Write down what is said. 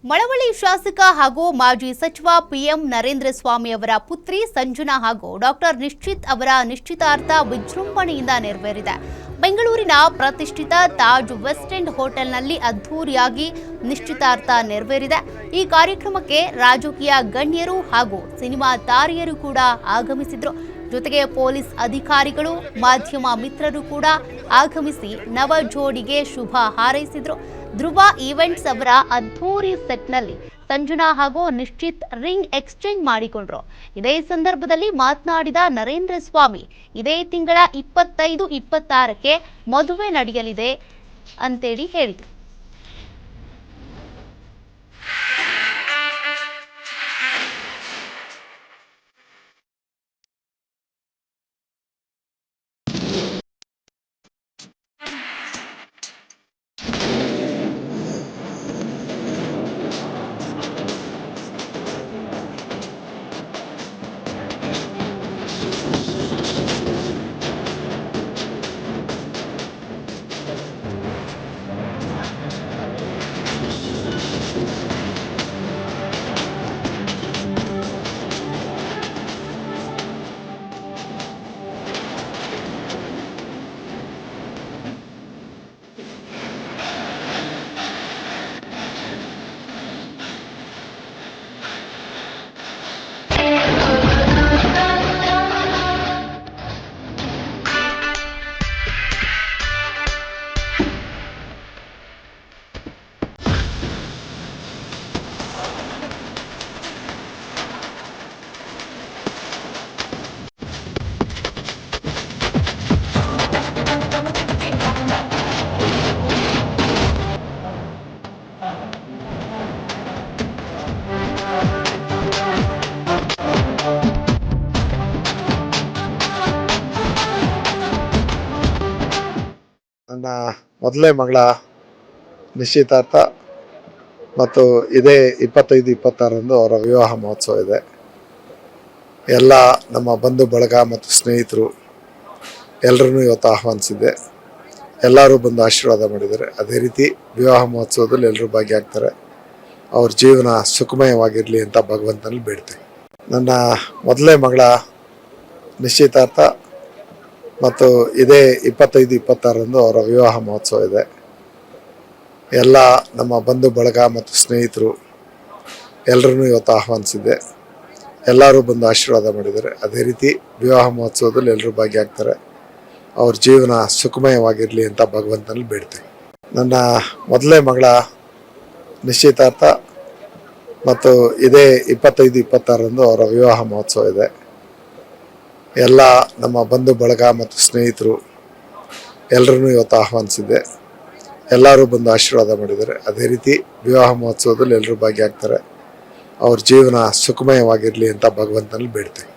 ಮಳವಳ್ಳಿ ಶಾಸಕ ಹಾಗೂ ಮಾಜಿ ಸಚಿವ ಪಿಎಂ ನರೇಂದ್ರ ಸ್ವಾಮಿ ಅವರ ಪುತ್ರಿ ಸಂಜನಾ ಹಾಗೂ ಡಾಕ್ಟರ್ ನಿಶ್ಚಿತ್ ಅವರ ನಿಶ್ಚಿತಾರ್ಥ ವಿಜೃಂಭಣೆಯಿಂದ ನೆರವೇರಿದೆ. ಬೆಂಗಳೂರಿನ ಪ್ರತಿಷ್ಠಿತ ತಾಜ್ ವೆಸ್ಟ್ ಎಂಡ್ ಹೋಟೆಲ್ನಲ್ಲಿ ಅದ್ಧೂರಿಯಾಗಿ ನಿಶ್ಚಿತಾರ್ಥ ನೆರವೇರಿದೆ. ಈ ಕಾರ್ಯಕ್ರಮಕ್ಕೆ ರಾಜಕೀಯ ಗಣ್ಯರು ಹಾಗೂ ಸಿನಿಮಾ ತಾರೆಯರು ಕೂಡ ಆಗಮಿಸಿದ್ರು. ಜೊತೆಗೆ ಪೊಲೀಸ್ ಅಧಿಕಾರಿಗಳು, ಮಾಧ್ಯಮ ಮಿತ್ರರು ಕೂಡ ಆಗಮಿಸಿ ನವ ಜೋಡಿಗೆ ಶುಭ ಹಾರೈಸಿದ್ರು. ಧ್ರುವ ಈವೆಂಟ್ಸ್ ಅವರ ಅದ್ಧೂರಿ ಸೆಟ್ನಲ್ಲಿ ಸಂಜನಾ ಹಾಗೂ ನಿಶ್ಚಿತ್ ರಿಂಗ್ ಎಕ್ಸ್ಚೇಂಜ್ ಮಾಡಿಕೊಂಡ್ರು. ಇದೇ ಸಂದರ್ಭದಲ್ಲಿ ಮಾತನಾಡಿದ ನರೇಂದ್ರ ಸ್ವಾಮಿ, ಇದೇ ತಿಂಗಳ 25-26ಕ್ಕೆ ಮದುವೆ ನಡೆಯಲಿದೆ ಅಂತೇಳಿ ಹೇಳಿದರು. ನನ್ನ ಮೊದಲೇ ಮಗಳ ನಿಶ್ಚಿತಾರ್ಥ ಮತ್ತು ಇದೇ 25-26ರಂದು ಅವರ ವಿವಾಹ ಮಹೋತ್ಸವ ಇದೆ. ಎಲ್ಲ ನಮ್ಮ ಬಂಧು ಬಳಗ ಮತ್ತು ಸ್ನೇಹಿತರು ಎಲ್ಲರನ್ನೂ ಇವತ್ತು ಆಹ್ವಾನಿಸಿದ್ದೆ. ಎಲ್ಲರೂ ಬಂದು ಆಶೀರ್ವಾದ ಮಾಡಿದ್ದಾರೆ. ಅದೇ ರೀತಿ ವಿವಾಹ ಮಹೋತ್ಸವದಲ್ಲಿ ಎಲ್ಲರೂ ಭಾಗಿಯಾಗ್ತಾರೆ. ಅವ್ರ ಜೀವನ ಸುಖಮಯವಾಗಿರಲಿ ಅಂತ ಭಗವಂತನಲ್ಲಿ ಬೇಡ್ತೇನೆ. ನನ್ನ ಮೊದಲೇ ಮಗಳ ನಿಶ್ಚಿತಾರ್ಥ ಮತ್ತು ಇದೇ 25-26ರಂದು ಅವರ ವಿವಾಹ ಮಹೋತ್ಸವ ಇದೆ. ಎಲ್ಲ ನಮ್ಮ ಬಂಧು ಬಳಗ ಮತ್ತು ಸ್ನೇಹಿತರು ಎಲ್ಲರನ್ನೂ ಇವತ್ತು ಆಹ್ವಾನಿಸಿದ್ದೆ. ಎಲ್ಲರೂ ಬಂದು ಆಶೀರ್ವಾದ ಮಾಡಿದ್ದಾರೆ. ಅದೇ ರೀತಿ ವಿವಾಹ ಮಹೋತ್ಸವದಲ್ಲಿ ಎಲ್ಲರೂ ಭಾಗಿಯಾಗ್ತಾರೆ. ಅವ್ರ ಜೀವನ ಸುಖಮಯವಾಗಿರಲಿ ಅಂತ ಭಗವಂತನಲ್ಲಿ ಬೇಡ್ತೇನೆ. ನನ್ನ ಮೊದಲೇ ಮಗಳ ನಿಶ್ಚಿತಾರ್ಥ ಮತ್ತು ಇದೇ 25-26ರಂದು ಅವರ ವಿವಾಹ ಮಹೋತ್ಸವ ಇದೆ. ಎಲ್ಲ ನಮ್ಮ ಬಂಧು ಬಳಗ ಮತ್ತು ಸ್ನೇಹಿತರು ಎಲ್ಲರನ್ನೂ ಇವತ್ತು ಆಹ್ವಾನಿಸಿದ್ದೆ. ಎಲ್ಲರೂ ಬಂದು ಆಶೀರ್ವಾದ ಮಾಡಿದ್ದಾರೆ. ಅದೇ ರೀತಿ ವಿವಾಹ ಮಹೋತ್ಸವದಲ್ಲಿ ಎಲ್ಲರೂ ಭಾಗಿಯಾಗ್ತಾರೆ. ಅವ್ರ ಜೀವನ ಸುಖಮಯವಾಗಿರಲಿ ಅಂತ ಭಗವಂತನಲ್ಲಿ ಬೇಡ್ತೇನೆ.